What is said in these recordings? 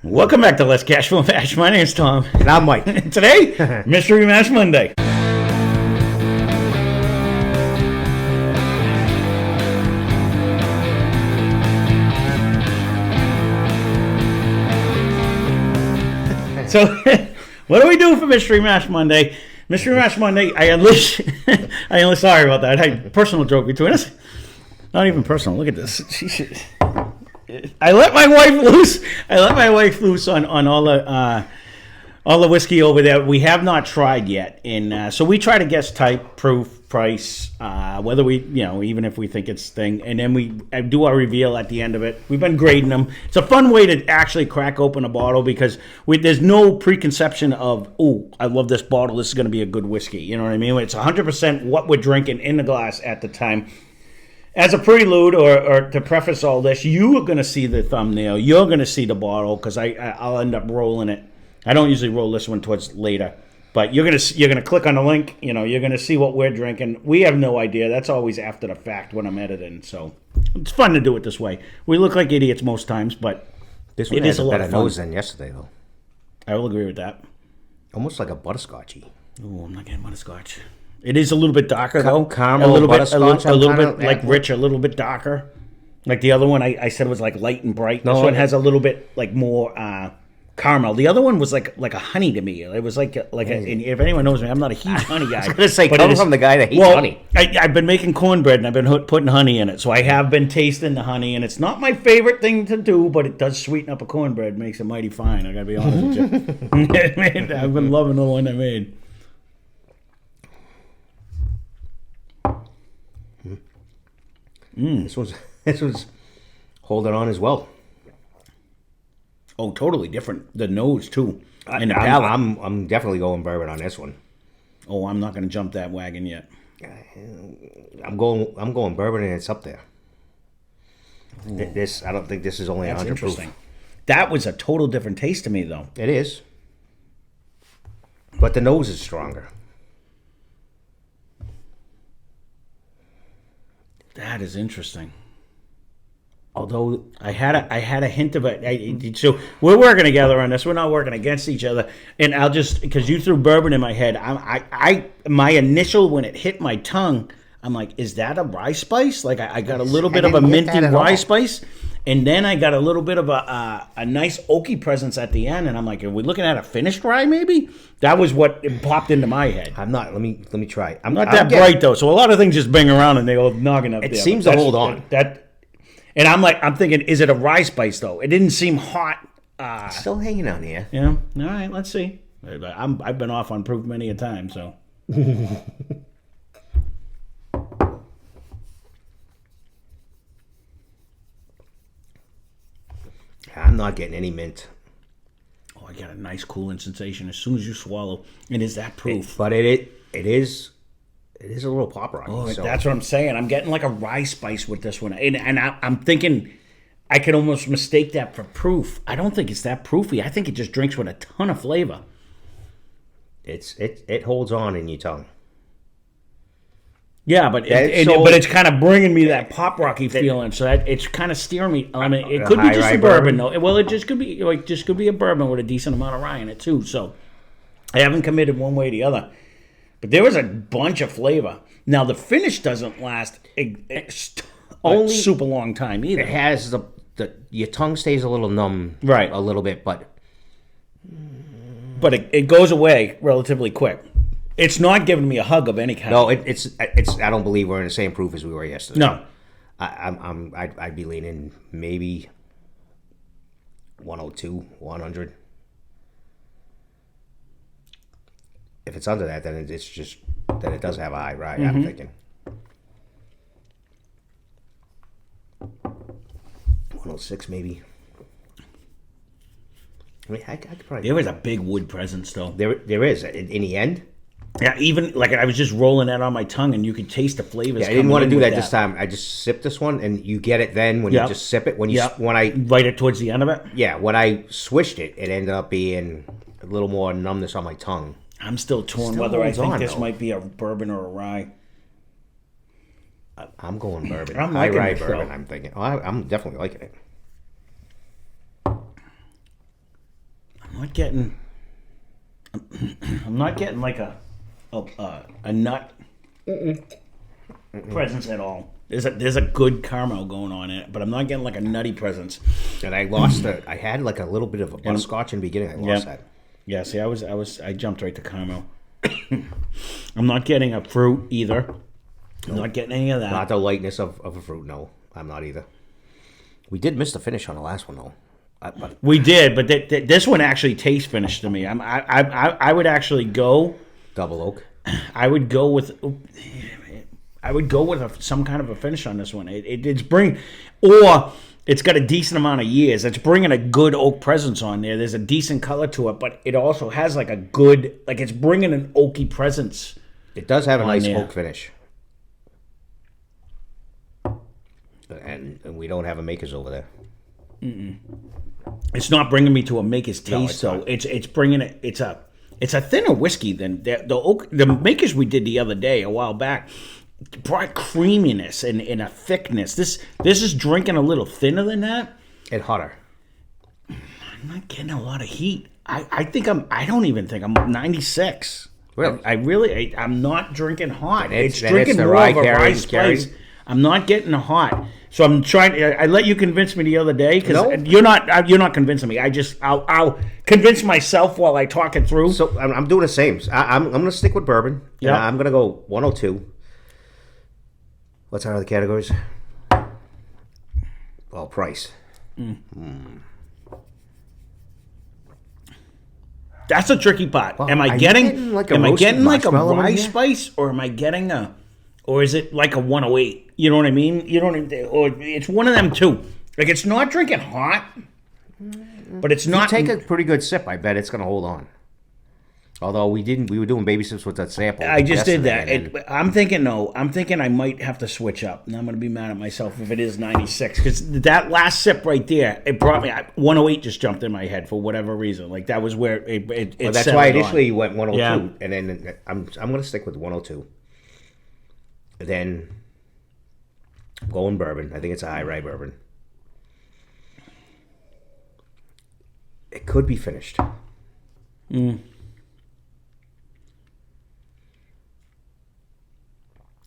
Welcome back to Lesscashmoremash. My name's Tom. And I'm Mike. Today, Mystery Mash Monday. So, what do we do for Mystery Mash Monday? Mystery Mash Monday, I unleash... sorry about that. I had a personal joke between us. Not even personal. Look at this. I let my wife loose on all the whiskey over there. We have not tried yet, and so we try to guess type, proof, price, whether we, even if we think it's thing, and then we do our reveal at the end of it. We've been grading them. It's a fun way to actually crack open a bottle because there's no preconception of, oh, I love this bottle. This is going to be a good whiskey. You know what I mean? It's 100% what we're drinking in the glass at the time. As a prelude, or to preface all this, you are going to see the thumbnail. You're going to see the bottle because I'll end up rolling it. I don't usually roll this one towards later, but you're going to click on the link. You're going to see what we're drinking. We have no idea. That's always after the fact when I'm editing. So it's fun to do it this way. We look like idiots most times, but This one has a better nose than yesterday, though. I will agree with that. Almost like a butterscotchy. Oh, I'm not getting butterscotch. It is a little bit darker, though. Caramel, a little butterscotch. bit, a little bit like rich, a little bit darker. Like the other one, I said was like light and bright. This one has a little bit like more caramel. The other one was like a honey to me. It was like and if anyone knows me, I'm not a huge honey guy. I was going to say, come from the guy that hates honey. I've been making cornbread and I've been putting honey in it, so I have been tasting the honey, and it's not my favorite thing to do, but it does sweeten up a cornbread, makes it mighty fine. I gotta be honest with you. I've been loving the one I made. This one's holding on as well. Oh, totally different. The nose too, and the palate. I'm definitely going bourbon on this one. Oh, I'm not going to jump that wagon yet. I'm going bourbon, and it's up there. This I don't think this is only 100 proof. That was a total different taste to me, though. It is, but the nose is stronger. That is interesting. Although I had a hint of it. So we're working together on this. We're not working against each other. And I'll just, because you threw bourbon in my head, my initial, when it hit my tongue, I'm like, is that a rye spice? Like I got a little bit of a minty rye spice. And then I got a little bit of a nice oaky presence at the end, and I'm like, are we looking at a finished rye maybe? That was what popped into my head. I'm not. Let me try. I'm not that bright though, so a lot of things just bang around and they go noggin up there. It seems to hold on. And I'm thinking, is it a rye spice though? It didn't seem hot. It's still hanging on here. Yeah. All right. Let's see. I've been off on proof many a time, so. I'm not getting any mint. Oh, I got a nice cooling sensation as soon as you swallow. And is that proof? But it is a little pop rocky. Oh, so. That's what I'm saying. I'm getting like a rye spice with this one. And I'm thinking I could almost mistake that for proof. I don't think it's that proofy. I think it just drinks with a ton of flavor. It holds on in your tongue. Yeah, but it's kind of bringing me that pop rocky feeling. So that it's kind of steering me. I mean, it could be just a bourbon though. Well, it just could be a bourbon with a decent amount of rye in it too. So I haven't committed one way or the other. But there was a bunch of flavor. Now the finish doesn't last only super long time either. It has your tongue stays a little numb, right? A little bit, but it goes away relatively quick. It's not giving me a hug of any kind. No, it's. I don't believe we're in the same proof as we were yesterday. No, I'd be leaning maybe 102, 100. If it's under that, then it's just that it does have a high rye. I'm thinking 106 maybe. I mean, I could probably. There was a big wood presence though. There is in the end. Yeah, even like I was just rolling that on my tongue, and you could taste the flavors. Yeah, I didn't want to do that this time. I just sipped this one, and you get it then when you just sip it. When I right it towards the end of it. Yeah, when I swished it, it ended up being a little more numbness on my tongue. I'm still torn whether I think this might be a bourbon or a rye. I'm going bourbon. I'm liking rye it, bourbon. though. I'm thinking. Oh, I'm definitely liking it. not getting. I'm not getting like a nut presence at all. There's a good caramel going on in it, but I'm not getting like a nutty presence. And I lost it. I had like a little bit of a butterscotch in the beginning. I lost that. Yeah, see, I jumped right to caramel. I'm not getting a fruit either. I'm not getting any of that. Not the lightness of a fruit. No, I'm not either. We did miss the finish on the last one though. We did, but this one actually tastes finished to me. I would actually go double oak. I would go with some kind of a finish on this one. It's got a decent amount of years. It's bringing a good oak presence on there. There's a decent color to it, but it also has like a good, like it's bringing an oaky presence. It does have a nice oak finish. And we don't have a Maker's over there. Mm-mm. It's not bringing me to a Maker's taste, though. It's bringing it. It's a thinner whiskey than the Makers we did the other day, a while back. Brought creaminess and a thickness. This is drinking a little thinner than that. And hotter. I'm not getting a lot of heat. I don't even think I'm 96. Really? I'm not drinking hot. It's drinking more of a rye spice. I'm not getting hot. So I'm trying. I let you convince me the other day because you're not convincing me. I'll convince myself while I talk it through. So I'm doing the same. I'm going to stick with bourbon. Yeah. I'm going to go 102. What's our other categories? Well, price. That's a tricky part. Well, am I getting like a rye spice, or am I getting or is it like a 108? You know what I mean? Or it's one of them two. Like it's not drinking hot, but it's not. You take a pretty good sip. I bet it's going to hold on. Although we were doing baby sips with that sample. I just did that. I'm thinking I might have to switch up. And I'm going to be mad at myself if it is 96. Because that last sip right there, it brought me, 108 just jumped in my head for whatever reason. Like that was where it well, that's why initially you went 102. Yeah. And then I'm going to stick with 102. Then going bourbon. I think it's a high rye bourbon. It could be finished.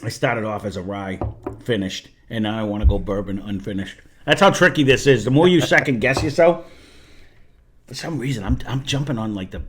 I started off as a rye, finished, and now I want to go bourbon, unfinished. That's how tricky this is. The more you second guess yourself, for some reason, I'm jumping on like the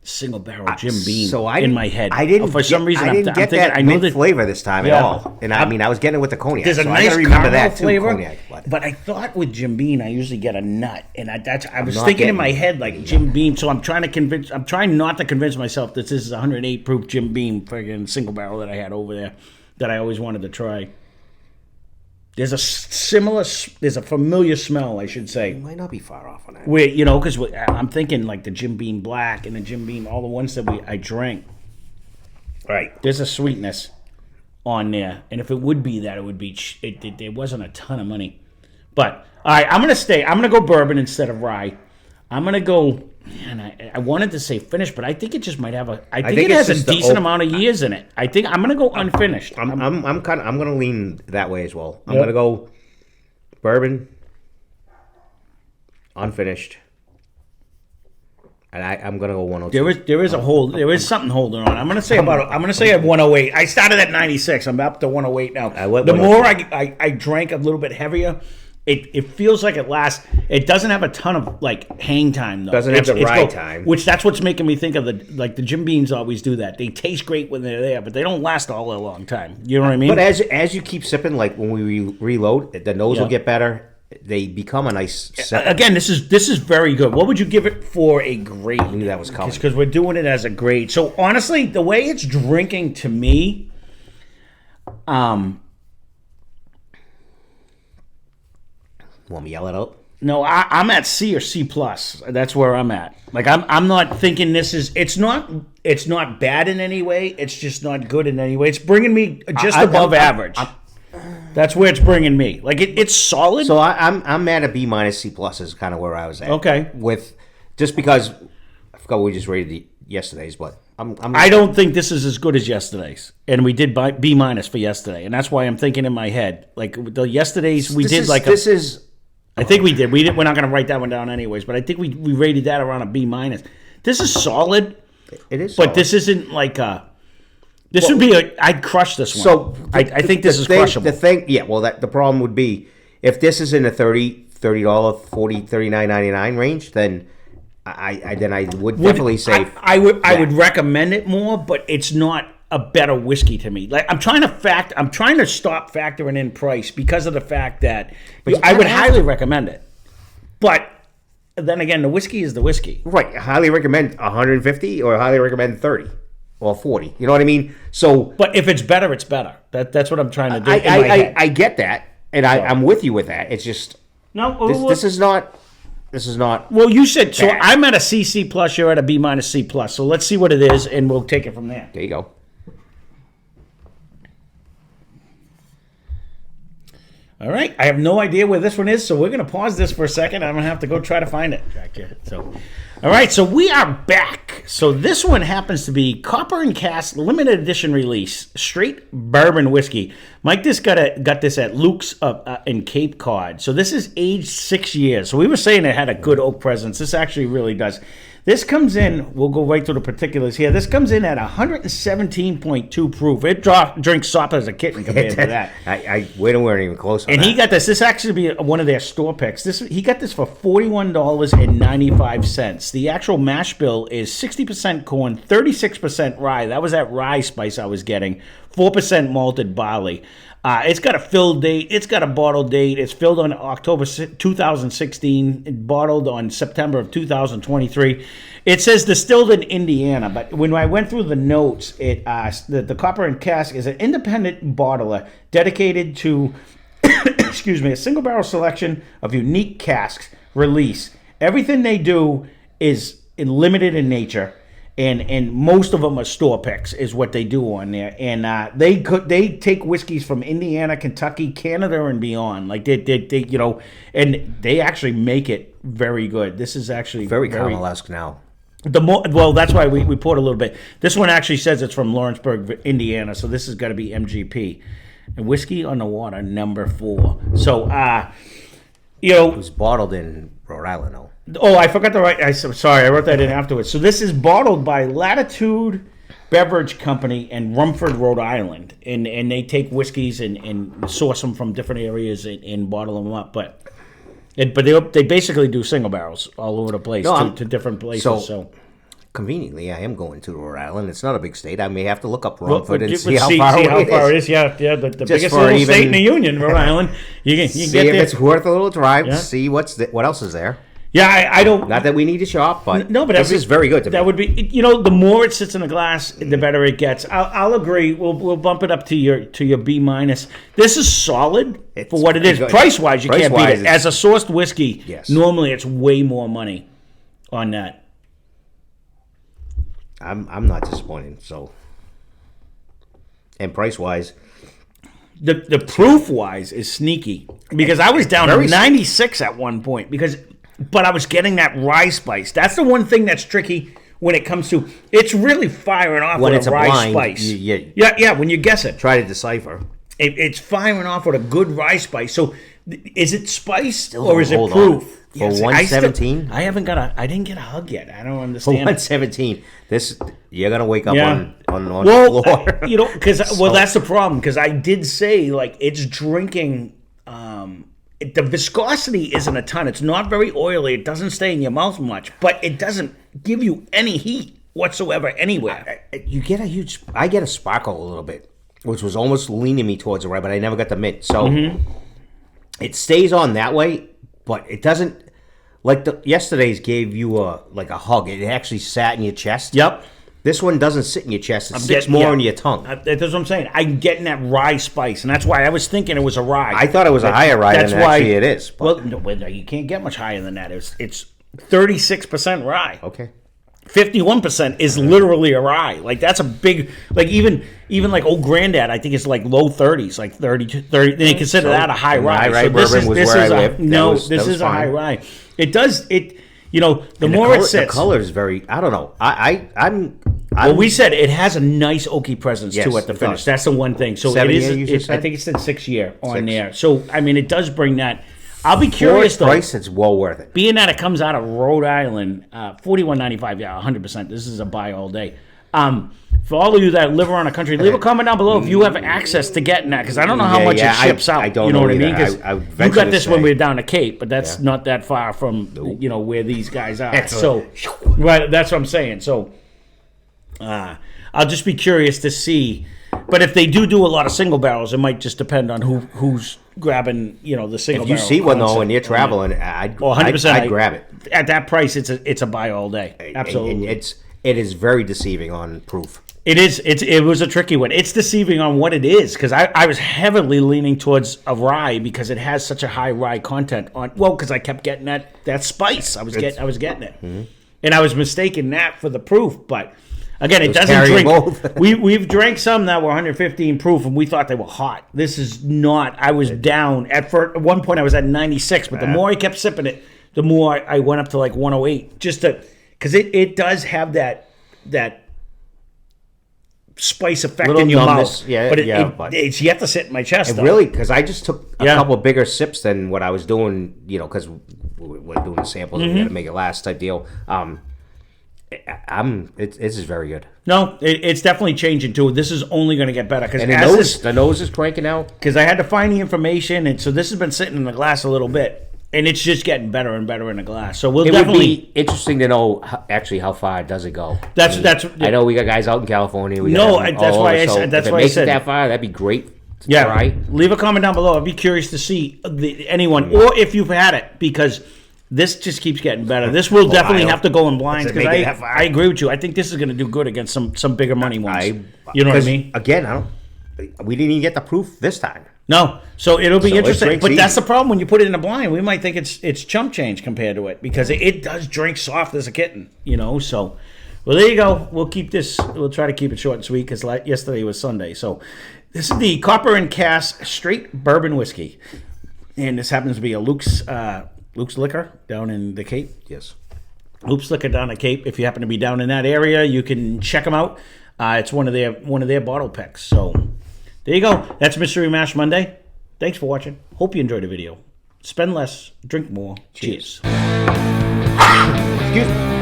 single barrel Jim Beam in my head. I didn't get that mint flavor this time at all. And I was getting it with the cognac. There's a nice caramel flavor, but I thought with Jim Beam I usually get a nut, and I was thinking in my head like Jim Beam. So I'm trying not to convince myself that this is 108 proof Jim Beam friggin' single barrel that I had over there that I always wanted to try. There's a familiar smell, I should say. You might not be far off on that. Where, because I'm thinking like the Jim Beam Black and the Jim Beam, all the ones that I drank. Right. There's a sweetness on there. And if it would be that, it would be, there wasn't a ton of money. But, all right, I'm going to go bourbon instead of rye. I'm going to go, man, I wanted to say finished, but I think it just might have I think it has a decent amount of years in it. I think I'm going to go unfinished. I'm going to lean that way as well. I'm going to go bourbon, unfinished, and I'm going to go 102. There is something holding on. I'm going to say at 108. I started at 96. I'm up to 108 now. The more I drank a little bit heavier, it feels like it doesn't have a ton of like hang time though. Doesn't have the rye time. Which that's what's making me think of the Jim Beams always do that. They taste great when they're there, but they don't last all a long time. You know what I mean? But as you keep sipping, like when we reload, the nose will get better. They become a nice sip. Again, this is very good. What would you give it for a grade? I knew that was coming. Because we're doing it as a grade. So honestly, the way it's drinking to me, want me to yell it out? No, I'm at C or C plus. That's where I'm at. Like I'm not thinking it's not bad in any way. It's just not good in any way. It's bringing me just above average. That's where it's bringing me. Like it's solid. So I'm mad at B minus C plus is kind of where I was at. Okay. Just because I forgot we just rated yesterday's, but I don't think this is as good as yesterday's, and we did B minus for yesterday, and that's why I'm thinking in my head like the yesterday's we did like this is I think we did. We're not going to write that one down anyways, but I think we rated that around a B minus. This is solid. It is, but this isn't like a. This would be I'd crush this one. So I think this is crushable. The thing, yeah. Well, the problem would be if this is in the $30, $39.99 range, then I would definitely say I would recommend it more, but it's not a better whiskey to me. Like I'm trying to stop factoring in price because of the fact that I would highly recommend it. But then again, the whiskey is the whiskey. Right. Highly recommend 150 or highly recommend 30 or 40. You know what I mean? So, but if it's better, it's better. That's what I'm trying to do. I get that, and I'm with you with that. It's just this is not. This is not. Well, you said so. I'm at a CC plus. You're at a B minus C plus. So let's see what it is, and we'll take it from there. There you go. All right. I have no idea where this one is, so we're going to pause this for a second. I'm going to have to go try to find it. So, all right. So we are back. So this one happens to be Copper and Cask limited edition release, straight bourbon whiskey. Mike just got this at Luke's in Cape Cod. So this is aged 6 years. So we were saying it had a good oak presence. This actually really does. This comes in, we'll go right through the particulars here. This comes in at 117.2 proof. It drinks sop as a kitten compared to that. We weren't even close on and that. he got this. This actually be one of their store picks. He got this for $41.95. The actual mash bill is 60% corn, 36% rye. That was that rye spice I was getting. 4% malted barley. It's got a fill date. It's got a bottle date. It's filled on October 2016. Bottled on September of 2023. It says distilled in Indiana, but when I went through the notes, the Copper and Cask is an independent bottler dedicated to, excuse me, a single barrel selection of unique casks release. Everything they do is limited in nature. And most of them are store picks, is what they do on there. And they take whiskeys from Indiana, Kentucky, Canada, and beyond. Like they and they actually make it very good. This is actually very Carmel-esque now. Well, that's why we poured a little bit. This one actually says it's from Lawrenceburg, Indiana, so this has got to be MGP. And Whiskey on the Water, number 4. So, it was bottled in Rhode Island, though. Oh, I forgot to write. Sorry, I wrote that in afterwards. So this is bottled by Latitude Beverage Company in Rumford, Rhode Island, and they take whiskeys and source them from different areas and bottle them up. But they basically do single barrels all over the place to different places. So conveniently, I am going to Rhode Island. It's not a big state. I may have to look up Rumford and see how far it is. Yeah, the biggest little state in the Union, Rhode Island. You can see get if there. It's worth a little drive. Yeah. See what else is there. Yeah, I don't. Not that we need to shop, but no, but this is very good to me. That would be, the more it sits in the glass, the better it gets. I'll agree. We'll bump it up to your B minus. This is solid for what it is. Price wise, you can't beat it. As a sourced whiskey, yes. Normally it's way more money on that. I'm not disappointed. So, and price wise. The proof wise is sneaky because I was down to 96 at one point but I was getting that rye spice. That's the one thing that's tricky when it comes to it's really firing off when with it's a rye blind, spice. Yeah, when you guess it. Try to decipher. It's firing off with a good rye spice. So is it spice or is it proof? For 117? I didn't get a hug yet. I don't understand. For 117, you're gonna wake up on the floor. Because that's the problem. Because I did say it's drinking. The viscosity isn't a ton. It's not very oily. It doesn't stay in your mouth much, but it doesn't give you any heat whatsoever anywhere. I get a sparkle a little bit, which was almost leaning me towards the right, but I never got the mint. So it stays on that way, but it doesn't. Like yesterday's gave you a hug. It actually sat in your chest. Yep. This one doesn't sit in your chest. It sits more in your tongue. That's what I'm saying. I'm getting that rye spice, and that's why I was thinking it was a rye. I thought it was a higher rye than actually it is. But. Well, no, you can't get much higher than that. It's 36% rye. Okay. 51% is literally a rye. That's a big, even Old Granddad, I think it's low 30s, 30. They consider that a high rye. Rye bourbon was where I lived. This is a high rye. It does, the and more it sits. The color is very, I don't know. Well, we said it has a nice oaky presence to it, the finish. That's the one thing. So it is, I think it said 6 year on there. So, it does bring that. I'll be curious though. Price, it's well worth it. Being that it comes out of Rhode Island, $41.95. Yeah, 100%. This is a buy all day. For all of you that live around the country, leave a comment down below if you have access to getting that, because I don't know how much it ships out. I don't you know what I either. mean? Because you got this when we were down the Cape, but that's not that far from where these guys are. Right, that's what I'm saying. So I'll just be curious to see. But if they do a lot of single barrels, it might just depend on who's grabbing the single. If you barrel see one though concept. and you're traveling, I'd 100%. I'd grab it. At that price, it's a buy all day. Absolutely. And it is very deceiving on proof. It is. It was a tricky one. It's deceiving on what it is, because I was heavily leaning towards a rye because it has such a high rye content on. Well, because I kept getting that spice. I was getting it, and I was mistaking that for the proof. But again, it doesn't drink. Both. We've drank some that were 115 proof, and we thought they were hot. This is not. I was down at one point. I was at 96, but the more I kept sipping it, the more I went up to like 108, just to because it does have that spice effect in your mouth. Yeah, but it's yet to sit in my chest. Really, because I just took a couple bigger sips than what I was doing, because we're doing the samples and we got to make it last type deal. This is very good. No, it's definitely changing too. This is only going to get better because the nose is cranking out. Because I had to find the information, and so this has been sitting in the glass a little bit. And it's just getting better and better in the glass. So it would be interesting to know how far does it go. I know we got guys out in California. That's why I said. That's why I said it that far. That'd be great. To try. Leave a comment down below. I'd be curious to see anyone or if you've had it, because this just keeps getting better. This will definitely have to go in blinds, because I agree with you. I think this is going to do good against some bigger money ones. You know what I mean? Again, we didn't even get the proof this time. No, so it'll be interesting. But that's the problem when you put it in a blind. We might think it's chump change compared to it, because it does drink soft as a kitten, So, well, there you go. We'll keep this. We'll try to keep it short and sweet, because yesterday was Sunday. So, this is the Copper and Cask Straight Bourbon Whiskey, and this happens to be a Luke's Liquor down in the Cape. Yes, Luke's Liquor down the Cape. If you happen to be down in that area, you can check them out. It's one of their bottle picks. So. There you go. That's Mystery Mash Monday. Thanks for watching. Hope you enjoyed the video. Spend less, drink more. Cheers. Excuse me.